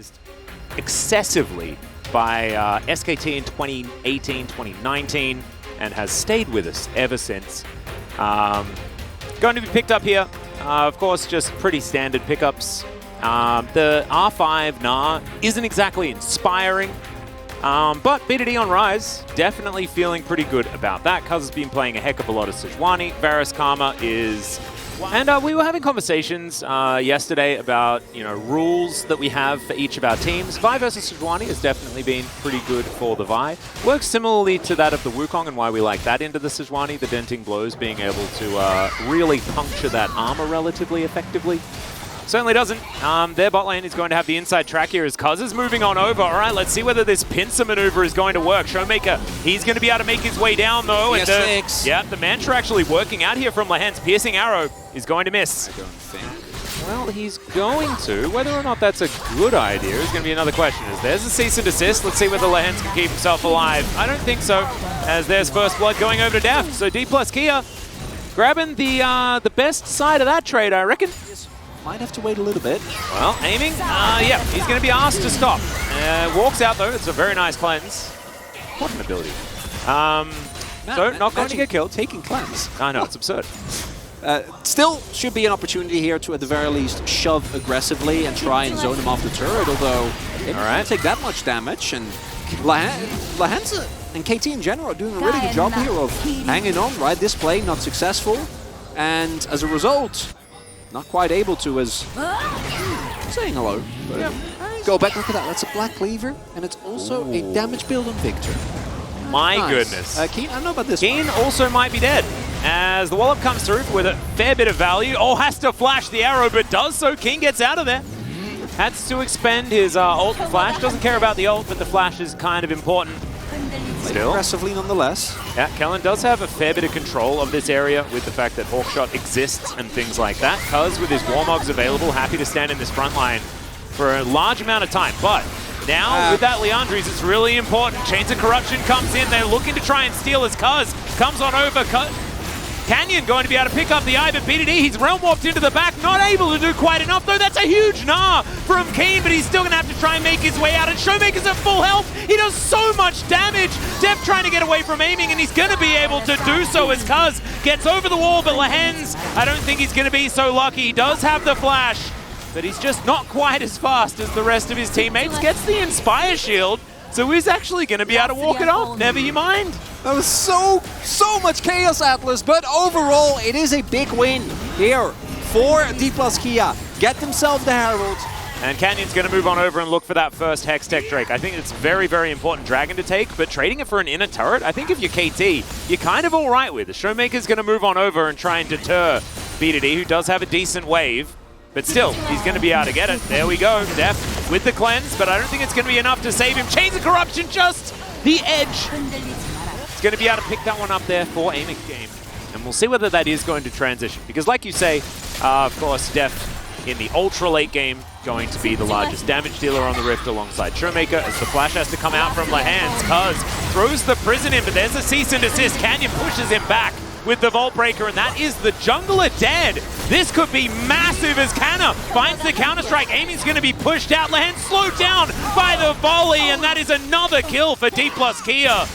criticized excessively by SKT in 2018, 2019, and has stayed with us ever since. Going to be picked up here. Of course, just pretty standard pickups. The R5 Gnar isn't exactly inspiring, but BDD on Rise, definitely feeling pretty good about that. Cuz has been playing a heck of a lot of Sejuani. Varus Karma is... And we were having conversations yesterday about, rules that we have for each of our teams. Vi versus Sejuani has definitely been pretty good for the Vi. Works similarly to that of the Wukong and why we like that into the Sejuani, the denting blows being able to really puncture that armor relatively effectively. Certainly doesn't. Their bot lane is going to have the inside track here as Cuz is moving on over. All right, let's see whether this pincer maneuver is going to work. Showmaker, he's going to be able to make his way down though. And the mantra actually working out here from Lahen's piercing arrow is going to miss. I don't think. Well, he's going to. Whether or not that's a good idea is going to be another question. As there's a cease and desist. Let's see whether Lahen's can keep himself alive. I don't think so, as there's first blood going over to Deft. So D plus Kia grabbing the best side of that trade, I reckon. Might have to wait a little bit. Well, aiming. Yeah, he's going to be asked to stop. Walks out, though. It's a very nice cleanse. What an ability. So, not going to get killed. Taking cleanse. I know, it's absurd. Still should be an opportunity here to, at the very least, shove aggressively and try and zone him off the turret, although it won't take that much damage. And Lahen's and KT in general are doing a really good job here of hanging on, right? This play not successful. And as a result... not quite able to, as saying hello. But go back, look at that. That's a black cleaver, and it's also a damage build on Victor. My goodness. Keen, I don't know about this. Keen also might be dead, as the wallop comes through with a fair bit of value. Oh, has to flash the arrow, but does so. Keen gets out of there. Has to expend his ult and flash. Doesn't care about the ult, but the flash is kind of important. Still. Aggressively nonetheless. Yeah, Kellen does have a fair bit of control of this area with the fact that Hawkshot exists and things like that. Cuz with his Warmogs available, happy to stand in this front line for a large amount of time. But now with that Leandries, it's really important. Chains of Corruption comes in. They're looking to try and steal as Cuz comes on over. Canyon going to be able to pick up the eye, but BDD, he's realm warped into the back, not able to do quite enough, though. That's a huge Gnar from Keen, but he's still going to have to try and make his way out, and Showmaker's at full health. He does so much damage. Deft trying to get away from aiming, and he's going to be able to do so as Cuz gets over the wall, but Lahen's, I don't think he's going to be so lucky. He does have the flash, but he's just not quite as fast as the rest of his teammates. Gets the Inspire Shield, so he's actually going to be able to walk it off. Never you mind. That was so much chaos, Atlas, but overall, it is a big win here for D plus Kia. Get themselves the Herald. And Canyon's going to move on over and look for that first Hex Tech Drake. I think it's very, very important Dragon to take, but trading it for an inner turret, I think if you're KT, you're kind of all right with. The Showmaker's going to move on over and try and deter BDD, who does have a decent wave. But still, he's going to be able to get it. There we go. Deft with the cleanse, but I don't think it's going to be enough to save him. Chains of Corruption, just the edge. It's going to be able to pick that one up there for aiming game. And we'll see whether that is going to transition. Because like you say, of course, Deft in the ultra late game, going to be the largest damage dealer on the Rift alongside Showmaker, as the flash has to come out from Lahen's. Cuz throws the prison in, but there's a cease and desist. Canyon pushes him back with the Vault Breaker, and that is the jungler dead. This could be massive as Canna finds the Counter-Strike. Aiming's going to be pushed out. Lahen slowed down by the volley, and that is another kill for D plus Kia.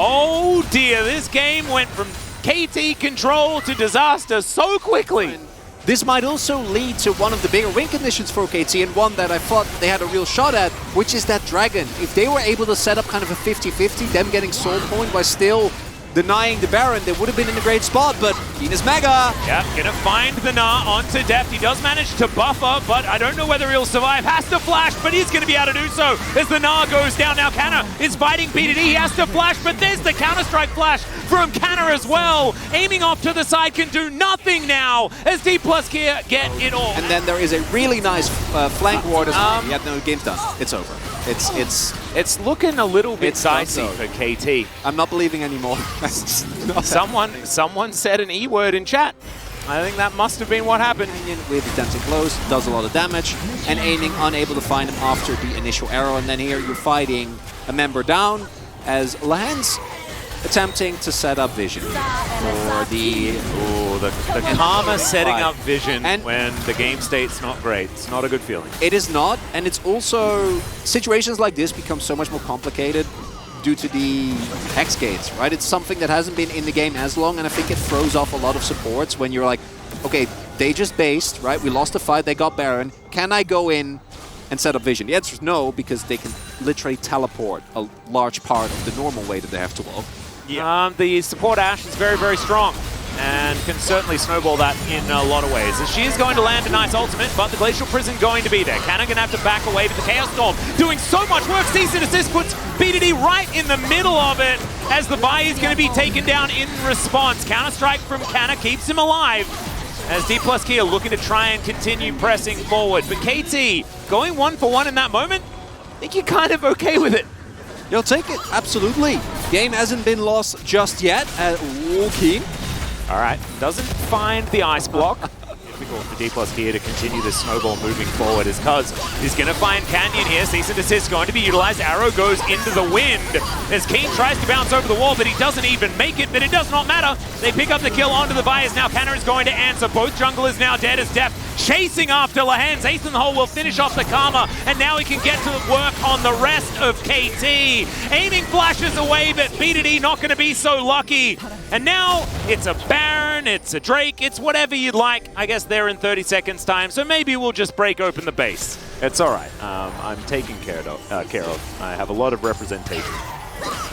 Oh dear, this game went from KT control to disaster so quickly. This might also lead to one of the bigger win conditions for KT, and one that I thought they had a real shot at, which is that Dragon. If they were able to set up kind of a 50-50, them getting soul point by still denying the Baron, they would have been in a great spot, but Keen is mega. Yeah, gonna find the Gnar onto Deft. He does manage to buffer, but I don't know whether he'll survive. Has to flash, but he's gonna be able to do so as the Gnar goes down. Now Canna is fighting BDD. He has to flash, but there's the Counter-Strike flash from Canna as well. Aiming off to the side can do nothing now as D plus Kia get it all. And then there is a really nice flank ward as well. Yeah, no, game's done. It's over. It's looking a little bit dicey for KT. I'm not believing anymore. Someone said an E word in chat. I think that must have been what happened. With the dancing close, does a lot of damage, and aiming unable to find him after the initial arrow. And then here you're fighting a member down as Lahen's attempting to set up vision for the The Karma setting up vision when the game state's not great. It's not a good feeling. It is not, and it's also... Situations like this become so much more complicated due to the Hex gates, right? It's something that hasn't been in the game as long, and I think it throws off a lot of supports when you're like, okay, they just based, right? We lost the fight, they got Baron. Can I go in and set up vision? The answer is no, because they can literally teleport a large part of the normal way that they have to walk. Yeah. The support Ashe is very, very strong and can certainly snowball that in a lot of ways. As she is going to land a nice ultimate, but the Glacial Prison going to be there. Canna gonna have to back away, but the Chaos Storm doing so much work. Cease and Desist puts BDD right in the middle of it as the Vi is going to be taken down in response. Counter-strike from Canna keeps him alive as D+K are looking to try and continue pressing forward. But KT going 1-for-1 in that moment, I think you're kind of okay with it. You'll take it, absolutely. Game hasn't been lost just yet at Walking. All right, doesn't find the ice block. Difficult for D+K to continue the snowball moving forward as Cuz is going to find Canyon here. Cease and Desist going to be utilized. Arrow goes into the wind as Keen tries to bounce over the wall, but he doesn't even make it, but it does not matter. They pick up the kill onto the Vi as now Canna is going to answer. Both junglers now dead as Deft chasing after Lahens. Ace in the hole will finish off the Karma, and now he can get to work on the rest of KT. Aiming flashes away, but BDD not going to be so lucky. And now it's a Baron, it's a Drake, it's whatever you'd like. I guess they're in 30 seconds time, so maybe we'll just break open the base. It's all right. I'm taken care of. I have a lot of representation.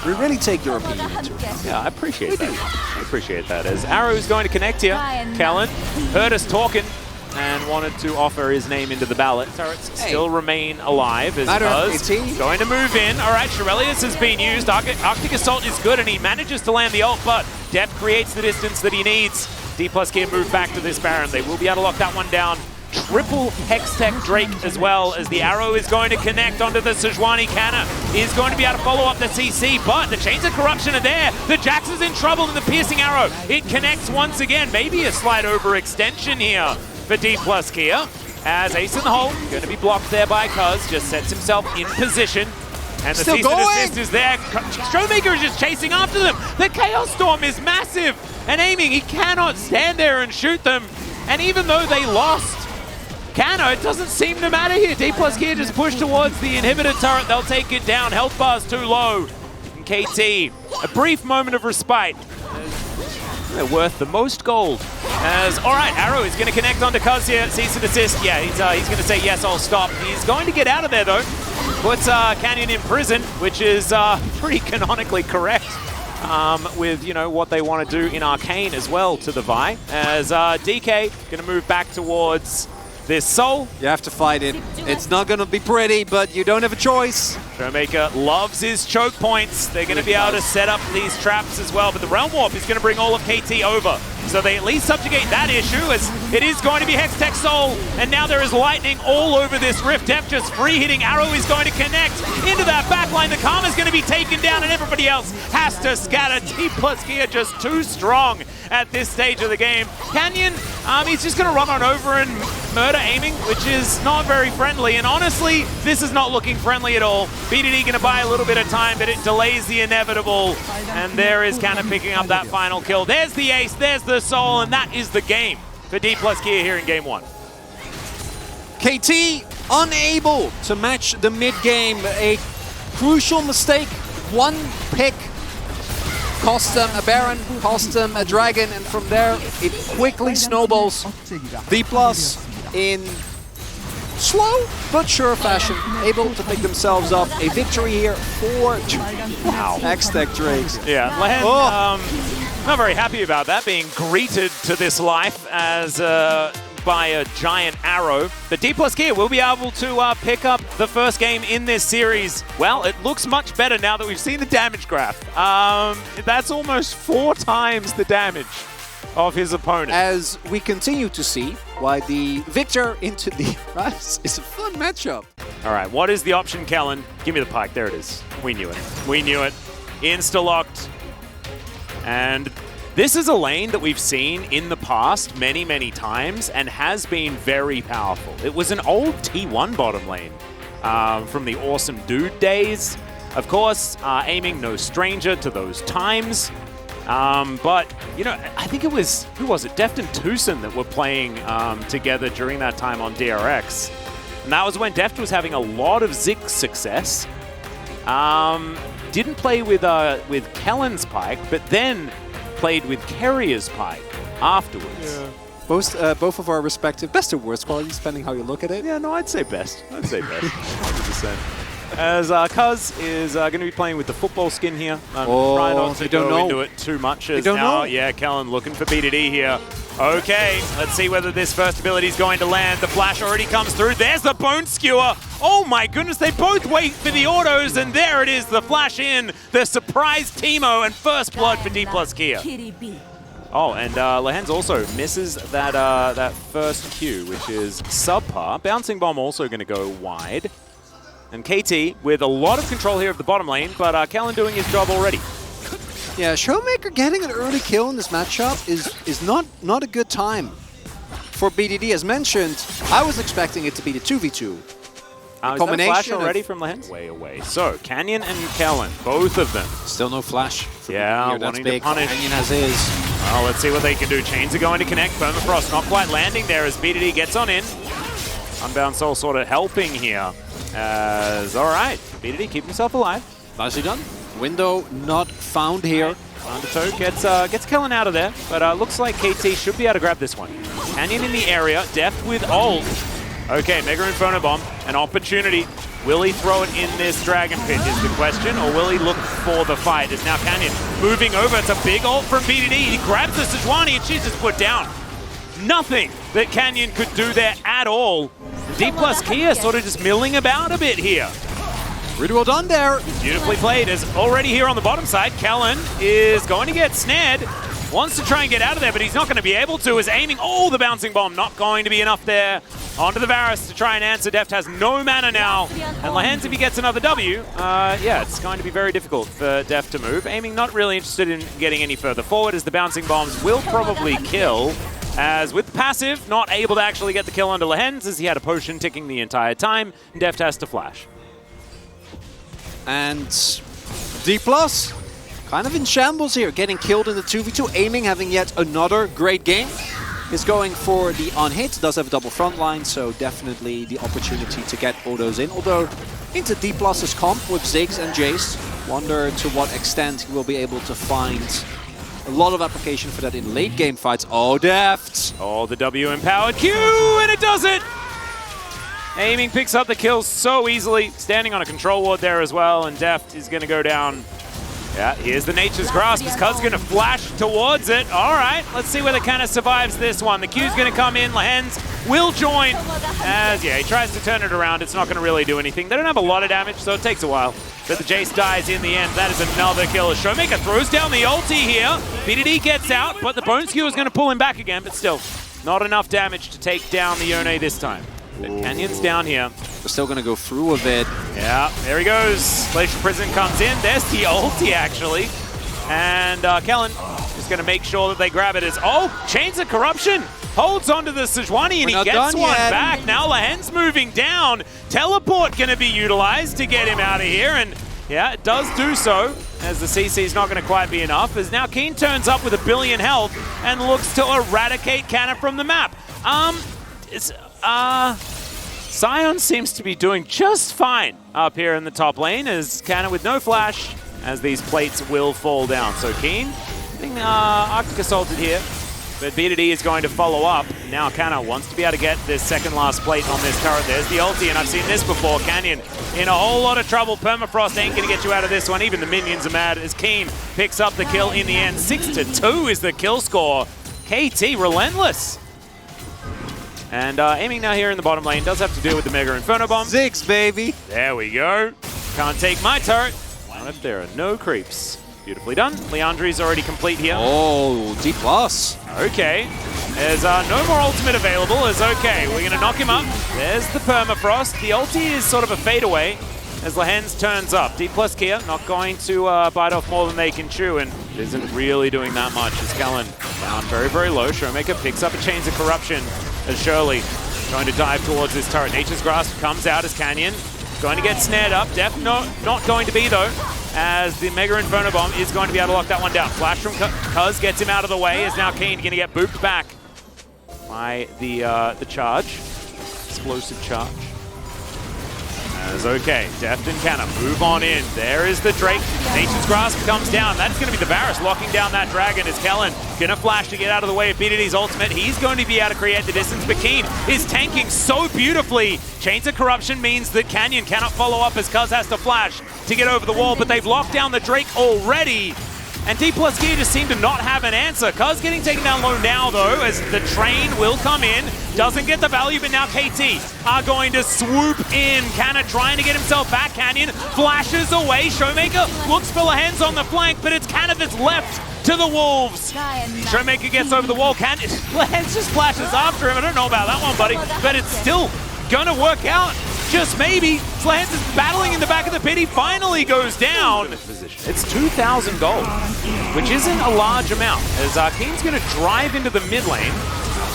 We really take your opinion into it. Yeah, I appreciate that. I appreciate that. As Arrow is going to connect here, Kellen heard us talking and wanted to offer his name into the ballot. Turrets still remain alive as Buzz going to move in. All right, Shirelius has been used. Arctic Assault is good, and he manages to land the ult, but Deft creates the distance that he needs. D+K move back to this Baron. They will be able to lock that one down. Triple Hextech Drake as well, as the Arrow is going to connect onto the Sejuani. Canna is going to be able to follow up the CC, but the Chains of Corruption are there. The Jax is in trouble in the Piercing Arrow. It connects once again. Maybe a slight overextension here for D+K, as Ace in the hole, going to be blocked there by Cuz, just sets himself in position. And the Cease and Desist is there. Showmaker is just chasing after them. The Chaos Storm is massive. And aiming, he cannot stand there and shoot them. And even though they lost, Canna, it doesn't seem to matter here. D+K just push towards the inhibitor turret. They'll take it down. Health bar's too low. And KT, a brief moment of respite. They're worth the most gold. As, all right, Arrow is going to connect onto Cuz here. Cease and Desist. Yeah, he's going to say, yes, I'll stop. He's going to get out of there, though. Puts Canyon in prison, which is pretty canonically correct with, you know, what they want to do in Arcane as well to the Vi. As DK going to move back towards this Soul. You have to fight it. It's not going to be pretty, but you don't have a choice. Showmaker loves his choke points. They're going to be able to set up these traps as well, but the Realm Warp is going to bring all of KT over. So they at least subjugate that issue, as it is going to be Hextech Soul, and now there is lightning all over this Rift. Deft just free hitting. Arrow is going to connect into that backline. The Karma is going to be taken down, and everybody else has to scatter. D+K are just too strong at this stage of the game. Canyon, he's just going to run on over and murder aiming, which is not very friendly, and honestly, this is not looking friendly at all. BDD going to buy a little bit of time, but it delays the inevitable, and there is Canna picking up that final kill. There's the ace, there's the Soul, and that is the game for D+K here in game one. KT unable to match the mid-game. A crucial mistake. One pick cost them a Baron, cost them a Dragon, and from there it quickly snowballs. D+ in slow but sure fashion, able to pick themselves up a victory here for Hextech Drakes. Yeah, not very happy about that, being greeted to this life as by a giant arrow. But D+K will be able to pick up the first game in this series. Well, it looks much better now that we've seen the damage graph. That's almost 4 times the damage of his opponent. As we continue to see why the victor into the Rise is a fun matchup. All right, what is the option, Kellen? Give me the pike. There it is. We knew it. We knew it. Insta-locked. And this is a lane that we've seen in the past many, many times and has been very powerful. It was an old T1 bottom lane from the Awesome Dude days. Of course, aiming no stranger to those times. But, you know, I think it was, who was it? Deft and Tucson that were playing together during that time on DRX. And that was when Deft was having a lot of Ziggs success. Didn't play with Kellen's Pike, but then played with Carrier's Pike afterwards. Yeah. Both of our respective best or worst qualities, depending how you look at it. Yeah, no, I'd say best. 100%. As Cuz is going to be playing with the football skin here. Try not to go into it too much. As now, yeah, Kellen looking for BDD here. Okay, let's see whether this first ability is going to land. The flash already comes through. There's the Bone Skewer. Oh my goodness, they both wait for the autos, and there it is, the flash in. The surprise Teemo and first blood for D+ Kia. Oh, and Lehens also misses that first Q, which is subpar. Bouncing Bomb also going to go wide. And KT with a lot of control here of the bottom lane, but Kellen doing his job already. Yeah, Showmaker getting an early kill in this matchup is not a good time for BDD. As mentioned, I was expecting it to be the 2v2. Combination flash already from Lehens? Way away. So, Canyon and Kellen, both of them. Still no flash. Yeah, wanting to punish. Canyon has his. Well, let's see what they can do. Chains are going to connect. Permafrost not quite landing there as BDD gets on in. Unbound Soul sort of helping here. All right, BDD keep himself alive. Nicely done. Window not found here. Undertow gets Kellen out of there, but looks like KT should be able to grab this one. Canyon in the area, Deft with ult. Okay, Mega Inferno Bomb, an opportunity. Will he throw it in this Dragon Pit is the question, or will he look for the fight? As now Canyon moving over, it's a big ult from BDD. He grabs the Sejuani and she's just put down. Nothing that Canyon could do there at all. D+ Kia sort of just milling about a bit here. Really well done there. Beautifully played. As already here on the bottom side, Kellen is going to get snared. Wants to try and get out of there, but he's not going to be able to. Is aiming. Oh, the bouncing bomb not going to be enough there. Onto the Varus to try and answer. Deft has no mana now. And Lehens, if he gets another W, yeah, it's going to be very difficult for Deft to move. Aiming not really interested in getting any further forward, as the bouncing bombs will probably kill. As with passive, not able to actually get the kill onto Lehens, as he had a potion ticking the entire time. Deft has to flash. And D+, kind of in shambles here, getting killed in the 2v2. Aiming, having yet another great game, is going for the on-hit. Does have a double front line, so definitely the opportunity to get autos in. Although, into D+'s comp with Ziggs and Jace, wonder to what extent he will be able to find a lot of application for that in late game fights. Oh, Deft! Oh, the W empowered Q, and it does it! Aiming picks up the kills so easily, standing on a control ward there as well, and Deft is going to go down. Yeah, here's the Nature's Grasp. His Cuz going to flash towards it. All right, let's see whether Canna survives this one. The Q's going to come in. Lehens will join as, yeah, he tries to turn it around. It's not going to really do anything. They don't have a lot of damage, so it takes a while. But the Jace dies in the end. That is another kill. Showmaker throws down the ulti here. BDD gets out, but the Bone Skewer is going to pull him back again, but still, not enough damage to take down the Yone this time. But Canyon's down here. We're still going to go through a bit. Yeah, there he goes. Glacial Prison comes in. There's the ulti, actually. And Kellen is going to make sure that they grab it as... Oh, Chains of Corruption holds onto the Sejuani, and he gets one back. Now Lehens moving down. Teleport going to be utilized to get him out of here. And yeah, it does do so, as the CC's not going to quite be enough. As now Keen turns up with 1 billion health and looks to eradicate Canna from the map. Sion seems to be doing just fine up here in the top lane, as Canna with no flash, as these plates will fall down. So Keen getting Arctic assaulted here, but BDD is going to follow up. Now Canna wants to be able to get this second last plate on this turret. There's the ulti, and I've seen this before. Canyon in a whole lot of trouble. Permafrost ain't going to get you out of this one. Even the minions are mad, as Keen picks up the kill in the end. 6-2 is the kill score. KT relentless. And aiming now here in the bottom lane does have to deal with the Mega Inferno Bomb. Ziggs, baby. There we go. Can't take my turret. Not if there are no creeps. Beautifully done. Leandri's already complete here. Oh, D+. Okay. There's no more ultimate available. It's okay. We're going to knock him up. There's the Permafrost. The ulti is sort of a fadeaway as Lehens turns up. D+ Kia not going to bite off more than they can chew, and it isn't really doing that much as Kellen down very, very low. Showmaker picks up a Chains of Corruption as Shirley trying to dive towards this turret. Nature's Grasp comes out as Canyon. Going to get snared up. Deft not going to be, though. as the Mega Inferno Bomb is going to be able to lock that one down. Flash from Cuz gets him out of the way, as now Keen going to get booped back by the charge. Explosive charge. As okay, Deft and Canna move on in. There is the Drake. Nature's Grasp comes down. That's going to be the Varus locking down that Dragon as Kellen going to flash to get out of the way of BDD's ultimate. He's going to be able to create the distance, but Keen is tanking so beautifully. Chains of Corruption means that Canyon cannot follow up as Cuz has to flash to get over the wall, but they've locked down the Drake already. And D+Gear just seem to not have an answer. Cuz getting taken down low now, though, as the train will come in. Doesn't get the value, but now KT are going to swoop in. Canna trying to get himself back. Canyon flashes away. Showmaker looks for Lahens on the flank, but it's Canna that's left to the Wolves. Showmaker gets over the wall. Lahens just flashes after him. I don't know about that one, buddy, but it's still gonna work out. Just maybe. Lahens is battling in the back of the pit. He finally goes down. It's 2,000 gold, which isn't a large amount, as Keen's going to drive into the mid lane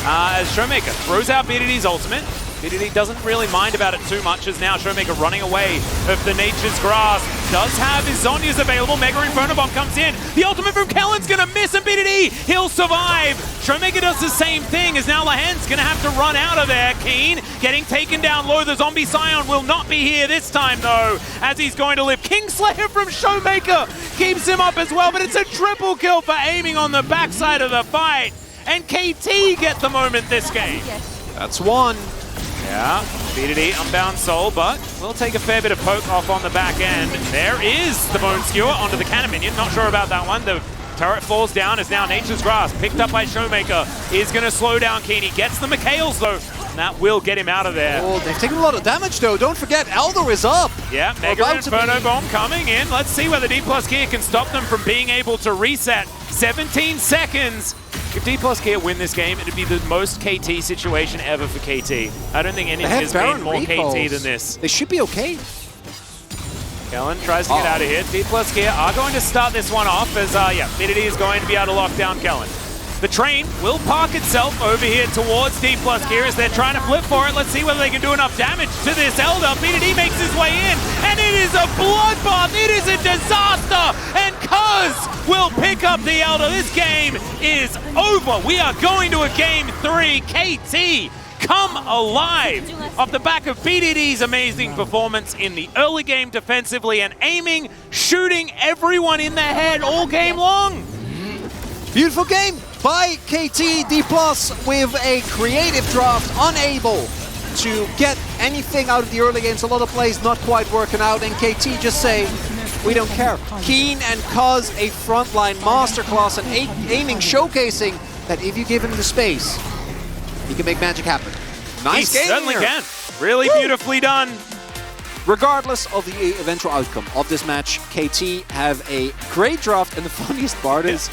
as Showmaker throws out BDD's ultimate. BDD doesn't really mind about it too much, as now Showmaker running away of the Nature's Grasp. Does have his Zhonya's available. Mega Inferno Bomb comes in. The ultimate from Kellen's going to miss, and BDD, he'll survive. Showmaker does the same thing, as now Lahens going to have to run out of there. Keen getting taken down low. The Zombie Scion will not be here this time, though, as he's going to live. Kingslayer from Showmaker keeps him up as well, but it's a triple kill for aiming on the backside of the fight. And KT get the moment this game. That's one. Yeah, BDD Unbound Soul, but we'll take a fair bit of poke off on the back end. There is the Bone Skewer onto the Cannon Minion. Not sure about that one. The turret falls down as now Nature's Grasp, picked up by Showmaker, is going to slow down Keen. He gets the Mikhails, though, and that will get him out of there. Oh, they've taken a lot of damage, though. Don't forget, Elder is up. Yeah, Mega Inferno Bomb coming in. Let's see whether D+Gear can stop them from being able to reset. 17 seconds. If D+Gear win this game, it'd be the most KT situation ever for KT. I don't think anything has been more KT than this. They should be okay. Kellen tries to get out of here. D+Gear are going to start this one off as, BDD is going to be able to lock down Kellen. The train will park itself over here towards D+Gear as they're trying to flip for it. Let's see whether they can do enough damage to this Elder. BDD makes his way in, and it is a bloodbath. It is a disaster, and Cuz will pick up the Elder. This game is over. We are going to a game 3. KT come alive off the back of BDD's amazing performance in the early game defensively and aiming, shooting everyone in the head all game long. Beautiful game by KT. D+ with a creative draft, unable to get anything out of the early games. A lot of plays not quite working out, and KT just say, we don't care. Keen and Cuz, a frontline masterclass and aiming, showcasing that if you give him the space, he can make magic happen. Nice game. He certainly here. can. Really beautifully done. Regardless of the eventual outcome of this match, KT have a great draft, and the funniest part is,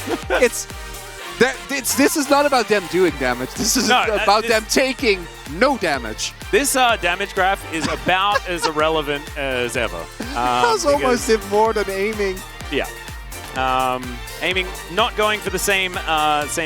this is not about them doing damage. This is about them taking no damage. This damage graph is about as irrelevant as ever. That's almost did more than aiming. Yeah. Aiming, not going for the same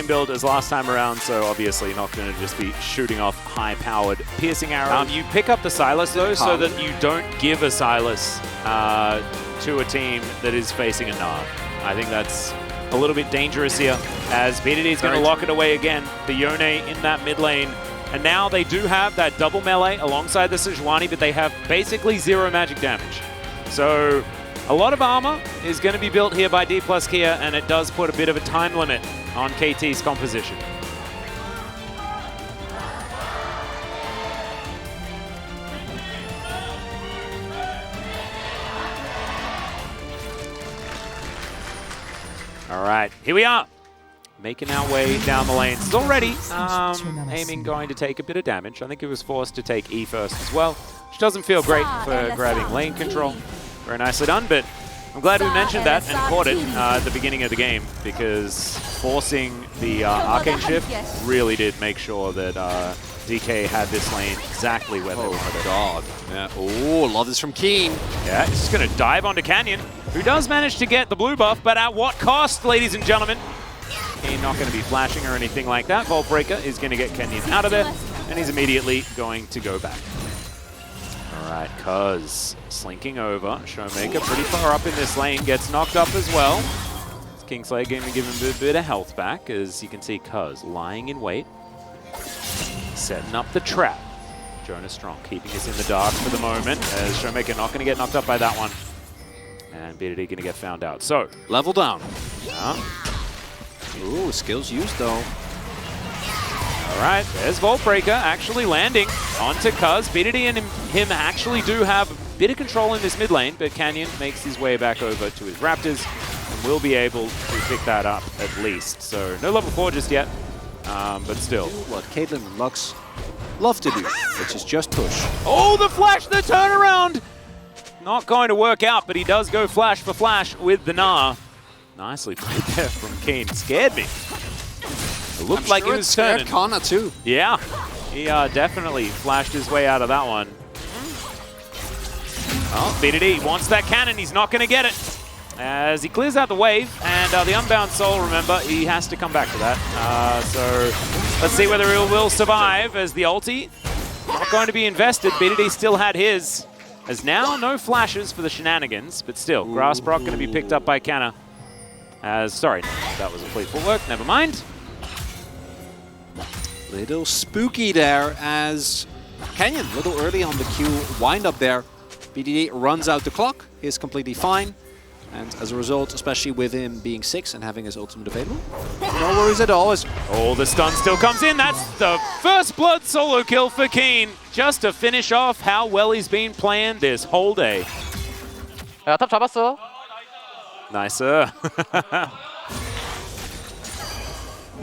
build as last time around, so obviously not going to just be shooting off high-powered piercing arrows. You pick up the Silas, though, so that you don't give a Silas to a team that is facing a Gnar. I think that's a little bit dangerous here, as BDD is going to lock it away again. The Yone in that mid lane, and now they do have that double melee alongside the Sejuani, but they have basically 0 magic damage. So a lot of armor is going to be built here by D+Gear, and it does put a bit of a time limit on KT's composition. All right, here we are, making our way down the lanes. It's already aiming going to take a bit of damage. I think it was forced to take E first as well, which doesn't feel great for grabbing lane control. Very nicely done, but I'm glad we mentioned that and caught it at the beginning of the game, because forcing the Arcane Shift really did make sure that DK had this lane exactly where they wanted it. God. Yeah. Oh, love this from Keen. Yeah, he's just going to dive onto Canyon, who does manage to get the blue buff, but at what cost, ladies and gentlemen? Keen not going to be flashing or anything like that. Vault Breaker is going to get Canyon out of there, and he's immediately going to go back. All right, Cuz slinking over. Showmaker pretty far up in this lane, gets knocked up as well. Kingslayer going to give him a bit of health back, as you can see Cuz lying in wait. Setting up the trap. Jonah Strong keeping us in the dark for the moment, as Showmaker not going to get knocked up by that one. And BDD going to get found out. So, level down. Yeah. Ooh, skills used though. All right, there's Vaultbreaker actually landing onto Cuz. BDD and him actually do have a bit of control in this mid lane, but Canyon makes his way back over to his Raptors and will be able to pick that up at least. So no level 4 just yet, but still. What Caitlyn and Lux love to do, which is just push. Oh, the flash, the turnaround! Not going to work out, but he does go flash for flash with the Gnar. Nicely played there from Keen. Scared me. It looked like he was turning. Kana too. Yeah, he definitely flashed his way out of that one. Oh, BDD wants that cannon. He's not going to get it. As he clears out the wave, and the Unbound Soul, remember, he has to come back to that. So let's see whether he will survive, as the ulti not going to be invested. BDD still had his. As now, no flashes for the shenanigans, but still, Grassbrock going to be picked up by Canna. Sorry, that was a fleet footwork, never mind. Little spooky there, as Canyon, a little early on the Q wind up there. BDD runs out the clock, he's completely fine. And as a result, especially with him being 6 and having his ultimate available, no worries at all. Oh, the stun still comes in. That's the first blood solo kill for Keen, just to finish off how well he's been playing this whole day. 야, 탑 잡았어. Nicer.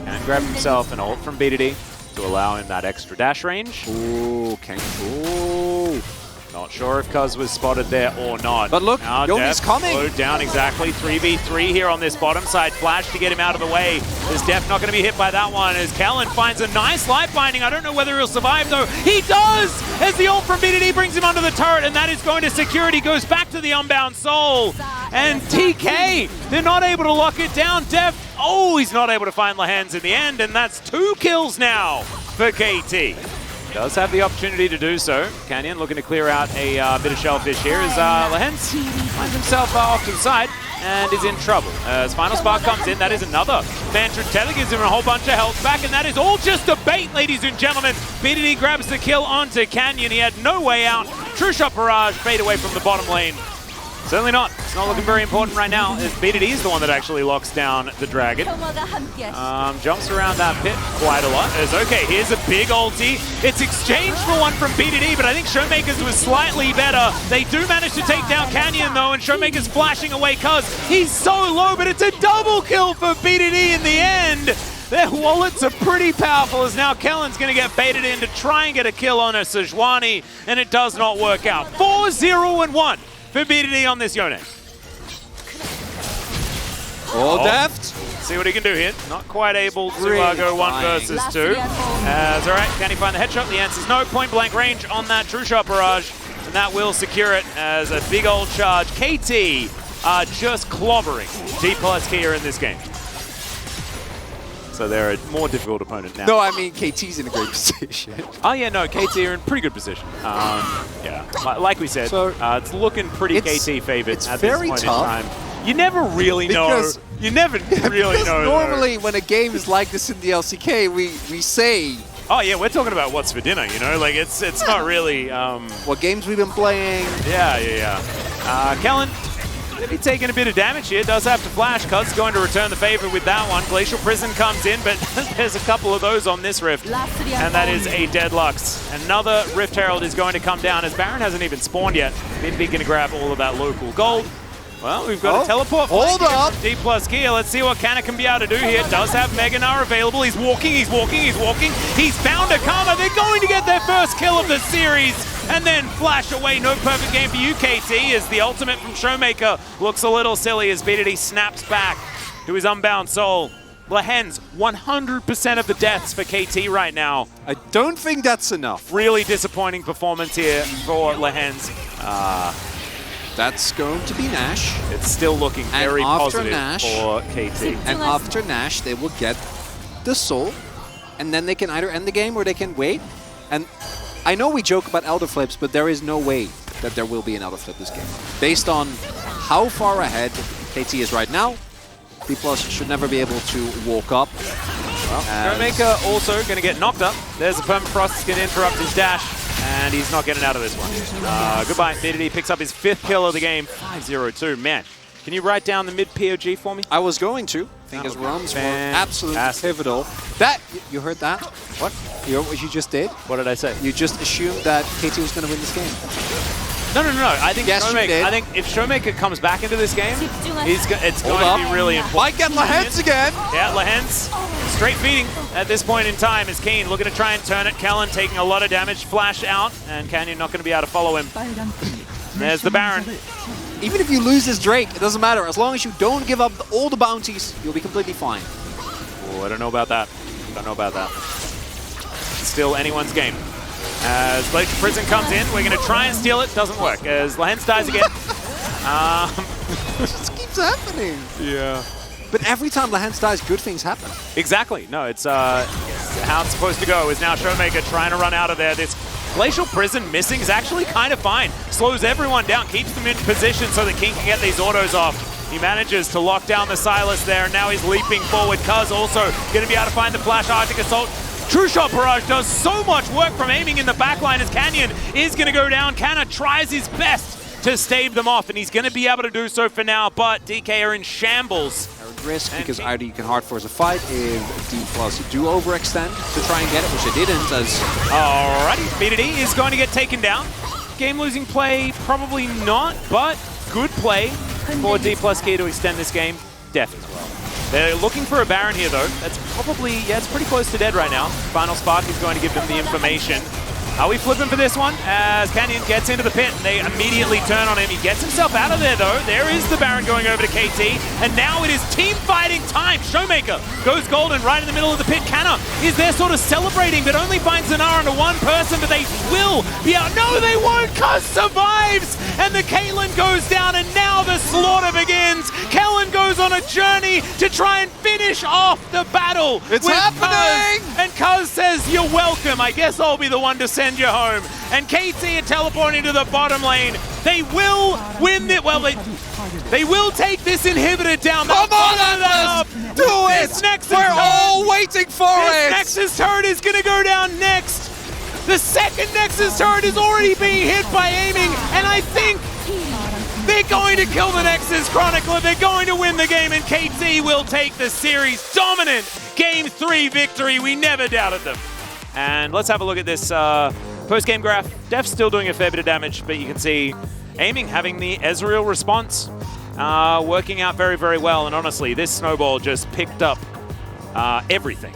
Can grab himself an ult from BDD to allow him that extra dash range. Ooh, okay. Ooh. Not sure if Cuz was spotted there or not. But look, now Yomi's Def coming. slowed down exactly. 3v3 here on this bottom side. Flash to get him out of the way. Is Def not going to be hit by that one, as Kellen finds a nice life binding. I don't know whether he'll survive though. He does! As the ult from BDD brings him under the turret, and that is going to security. Goes back to the Unbound Soul. And TK, they're not able to lock it down. Def, oh, he's not able to find Lahens in the end, and that's 2 kills now for KT. Does have the opportunity to do so. Canyon looking to clear out a bit of shellfish here, as Lahens finds himself off to the side and is in trouble. As Final Spark comes in, that is another Mantra Tether, gives him a whole bunch of health back, and that is all just a bait, ladies and gentlemen. BDD grabs the kill onto Canyon. He had no way out. True Shot Barrage fade away from the bottom lane. Certainly not. It's not looking very important right now, as BDD is the one that actually locks down the dragon. Jumps around that pit quite a lot. As okay, here's a big ulti. It's exchanged for one from BDD, but I think Showmaker's was slightly better. They do manage to take down Canyon though, and Showmaker's flashing away Cuz he's so low, but it's a double kill for BDD in the end. Their wallets are pretty powerful, as now Kellen's going to get baited in to try and get a kill on a Sejuani, and it does not work out. 4-0-1. For BDD on this Yone. All deft. See what he can do here. Not quite able to go 1 versus 2. All right, can he find the headshot? The answer is no. Point blank range on that True Shot Barrage, and that will secure it as a big old charge. KT are just clobbering D+ here in this game. So they're a more difficult opponent now. No, I mean, KT's in a great position. Oh yeah, no, KT are in pretty good position. Yeah, like we said, so it's looking pretty KT favored at this point in time. You never really know. You never really know. Normally, when a game is like this in the LCK, we say, oh yeah, we're talking about what's for dinner. You know, like it's not really what games we've been playing. Yeah. Kellen. Maybe taking a bit of damage here, does have to flash. Cuz going to return the favor with that one. Glacial Prison comes in, but there's a couple of those on this Rift, and that is a dead Lux. Another Rift Herald is going to come down, as Baron hasn't even spawned yet. BDD going to grab all of that local gold. Well, we've got a teleport. Hold up. D+ gear. Let's see what Canna can be able to do here. Does have Mega Gnar available. He's walking. He's found a Karma. They're going to get their first kill of the series, and then flash away. No perfect game for UKT, as the ultimate from Showmaker looks a little silly as BDD snaps back to his Unbound Soul. Lahens, 100% of the deaths for KT right now. I don't think that's enough. Really disappointing performance here for Lahens. That's going to be Nash. It's still looking very positive for KT. And after Nash, they will get the Soul, and then they can either end the game or they can wait. And I know we joke about elder flips, but there is no way that there will be an elder flip this game. Based on how far ahead KT is right now, B+ should never be able to walk up. Well, Showmaker also going to get knocked up. There's a permafrost, it's going to interrupt his dash, and he's not getting out of this one. Goodbye. BDD picks up his 5th kill of the game, 5-0-2. Man, can you write down the mid POG for me? I was going to. I think his roams were absolutely pivotal. That, you heard that? What? You heard what you just did? What did I say? You just assumed that KT was going to win this game. No. I think yes, Showmaker, I think if Showmaker comes back into this game, it's going to be really important. Might get Lahens again. Yeah, Lahens straight feeding at this point in time is Keen looking to try and turn it. Kellen taking a lot of damage, flash out, and Canyon not going to be able to follow him. There's the Baron. Even if you lose this Drake, it doesn't matter. As long as you don't give up all the bounties, you'll be completely fine. Oh, I don't know about that. Don't know about that. Still anyone's game. As Blake Prison comes in, we're going to try and steal it. Doesn't work. As Lahens dies again. This keeps happening. Yeah. But every time Lahens dies, good things happen. Exactly. No, it's how it's supposed to go. Is now Showmaker trying to run out of there. This Glacial Prison missing is actually kind of fine. Slows everyone down, keeps them in position so that King can get these autos off. He manages to lock down the Silas there, and now he's leaping forward. Cuz also going to be able to find the flash Arctic Assault. True Shot Barrage does so much work from aiming in the backline as Canyon is going to go down. Canna tries his best to stave them off, and he's going to be able to do so for now, but DK are in shambles. Risk, because either you can hard force a fight if D+ do overextend to try and get it, which they didn't. As alrighty, BDD is going to get taken down. Game-losing play, probably not, but good play for D+ Key to extend this game. Def as well. They're looking for a Baron here, though. That's probably, yeah, it's pretty close to dead right now. Final Spark is going to give them the information. Are we flipping for this one? As Canyon gets into the pit, and they immediately turn on him. He gets himself out of there, though. There is the Baron going over to KT, and now it is team fighting time. Showmaker goes golden right in the middle of the pit. Canna is there sort of celebrating, but only finds Zanara into one person, but they will be out. No, they won't. Cuz survives, and the Caitlyn goes down, and now the slaughter begins. Kellen goes on a journey to try and finish off the battle. It's happening! Cuz. And Cuz says, you're welcome. I guess I'll be the one to send you home. And KT are teleporting to the bottom lane. They will win it. Well, they will take this inhibitor down. Come on, Atlas! Do it! We're all waiting for it! This Nexus turret is going to go down next. The second Nexus turret is already being hit by aiming, and I think they're going to kill the Nexus Chronicler. They're going to win the game, and KT will take the series dominant Game 3 victory. We never doubted them. And let's have a look at this post-game graph. Def's still doing a fair bit of damage, but you can see aiming having the Ezreal response working out very, very well. And honestly, this snowball just picked up everything.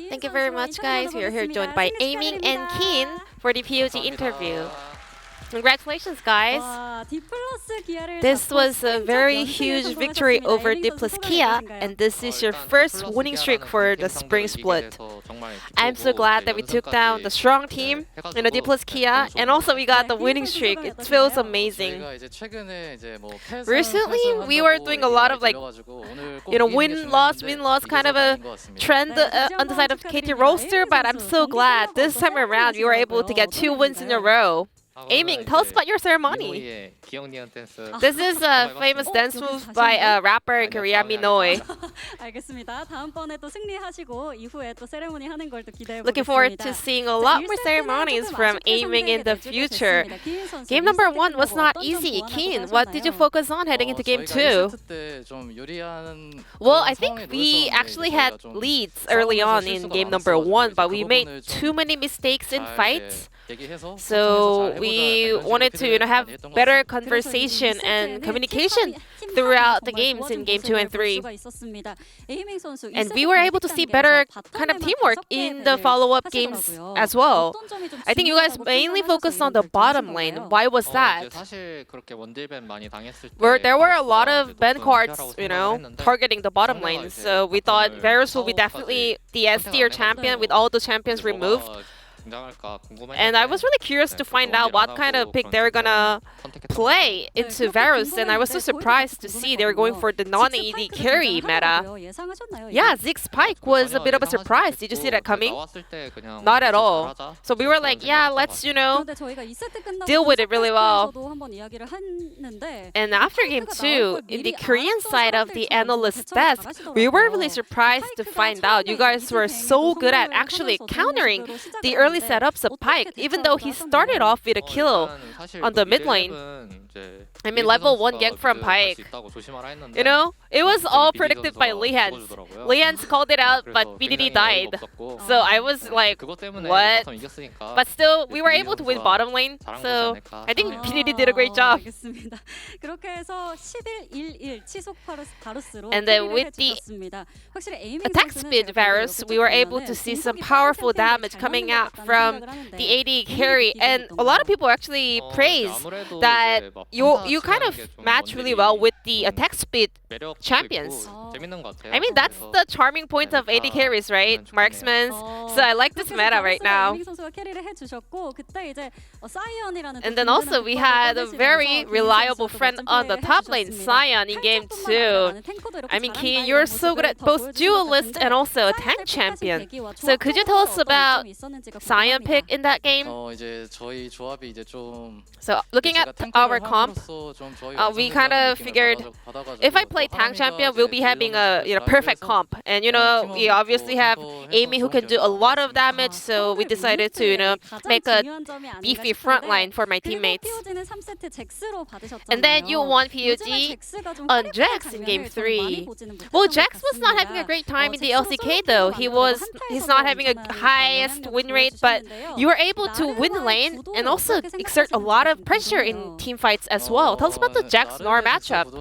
Thank you very much, guys. We are here joined by Aiming and Keen for the POG interview. Congratulations, guys. This was a very huge victory over D+ Kia, and this is your first winning streak for the spring split. I'm so glad that we took down the strong team in the D+ Kia, and also we got the winning streak. It feels amazing. Recently, we were doing a lot of win-loss kind of a trend on the side of KT roster, but I'm so glad this time around we were able to get 2 wins in a row. Aiming, tell us about your ceremony. This is a famous dance move by a rapper in Korea, Minoi. Looking forward to seeing a lot more ceremonies from Aiming in the future. Game number 1 was not easy. Keen, what did you focus on heading into game 2? Well, I think we actually had leads early on in game number 1, but we made too many mistakes in fights. So we wanted to have better conversation and communication throughout the games in game 2 and 3. And we were able to see better kind of teamwork in the follow-up games as well. I think you guys mainly focused on the bottom lane. Why was that? There were a lot of ban cards, targeting the bottom lane. So we thought Varus will be definitely the S tier champion with all the champions removed. And I was really curious to find out what kind of pick they're gonna play into Varus, and I was so surprised to see they were going for the non-AD carry meta. Yeah, Ziggs Spike was a bit of a surprise. Did you see that coming? Not at all. So we were like, yeah, let's, deal with it really well. And after game 2, in the Korean side of the analyst desk, we were really surprised to find out you guys were so good at actually countering the early setups of Pyke, even though he started off with a kill on the mid lane. I mean, level 1 gank from Pyke. It was all predicted by Lehans. Lehans called it out, but BDD died. So I was like, what? But still, we were able to win bottom lane. So I think BDD did a great job. And then with the attack speed Varus, we were able to see some powerful damage coming out from the AD carry. And a lot of people actually praise that you kind of match really well with the attack speed champions. I mean, that's the charming point of AD carries, right? Marksmen. So I like this meta right now. And then also we had a very reliable friend on the top lane, Sion, in game 2. I mean, Keen, you're so good at both duelist and also a tank champion. So could you tell us about Sion pick in that game? So looking at our comp, we kind of figured if I play tank champion, we'll be having a perfect comp. And we obviously have Amy who can do a lot of damage, so we decided to make a beefy front line for my teammates. And then you won PUG on Jax in game 3. Well, Jax was not having a great time in the LCK though. He's not having a highest win rate, but you were able to win the lane and also exert a lot of pressure in team fights as well. Tell us about the Jax Nor matchup.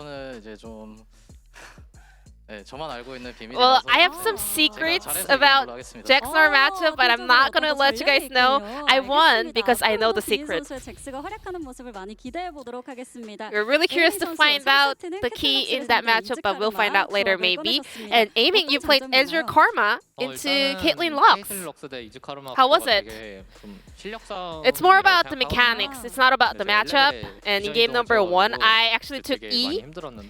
Well, I have some secrets about Jax Nor matchup, but I'm not gonna let you guys know. I won because I know the secrets. We're really curious to find out the key in that matchup, but we'll find out later maybe. And aiming, you played Ezreal Karma into Caitlyn Lux. How was it? It's more about the mechanics. It's not about the matchup. And in game number 1, I actually took E.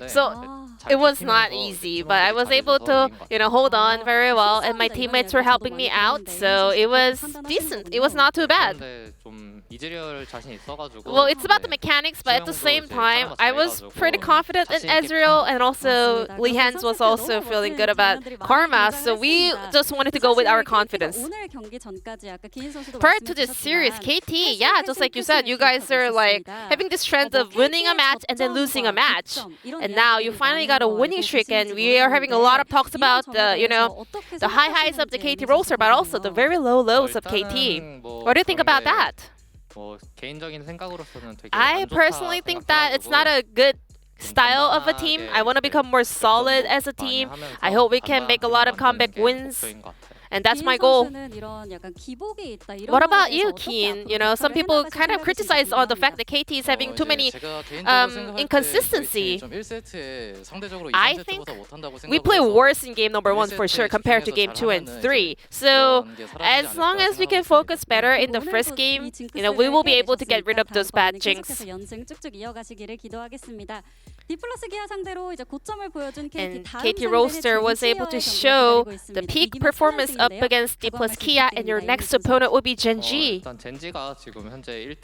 So it was not easy, but I was able to, hold on very well, and my teammates were helping me out, so it was decent. It was not too bad. Well, it's about the mechanics, but at the same time, I was pretty confident in Ezreal, and also Lehans was also feeling good about Karma, so we just wanted to go with our confidence. Prior to this series, KT, yeah, just like you said, you guys are like having this trend of winning a match and then losing a match. And now you finally got a winning streak, and we are having a lot of talks about the high highs of the KT roster, but also the very low lows of KT. What do you think about that? I personally think that it's not a good style of a team. I want to become more solid as a team. I hope we can make a lot of comeback wins. And that's my goal. What about you, Keen? Some people kind of criticize on the fact that KT is having too many inconsistency. I think we play worse in game number 1 for sure compared to game 2 and 3. So as long as we can focus better in the first game, we will be able to get rid of those bad jinx. And KT Roaster was able to show the peak performance up against D plus Kia, and your next opponent will be Genji.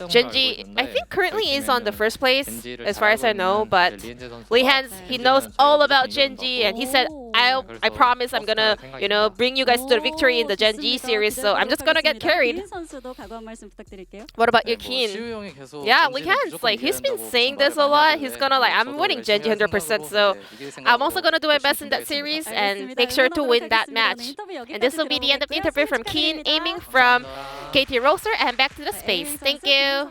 Genji, I think currently is on the first place, as far as I know, but Lehans, he knows all about Genji, and he said, I promise I'm gonna, bring you guys to the victory in the Genji series, so I'm just gonna get carried. What about you, Keen? Yeah, Lehans, he's been saying this a lot. He's gonna I'm winning Genji 100%, so I'm also gonna do my best in that series and make sure to win that match. And this will be the end of the interview from Keen, aiming from KT Roaster, and back to the space. Thank you.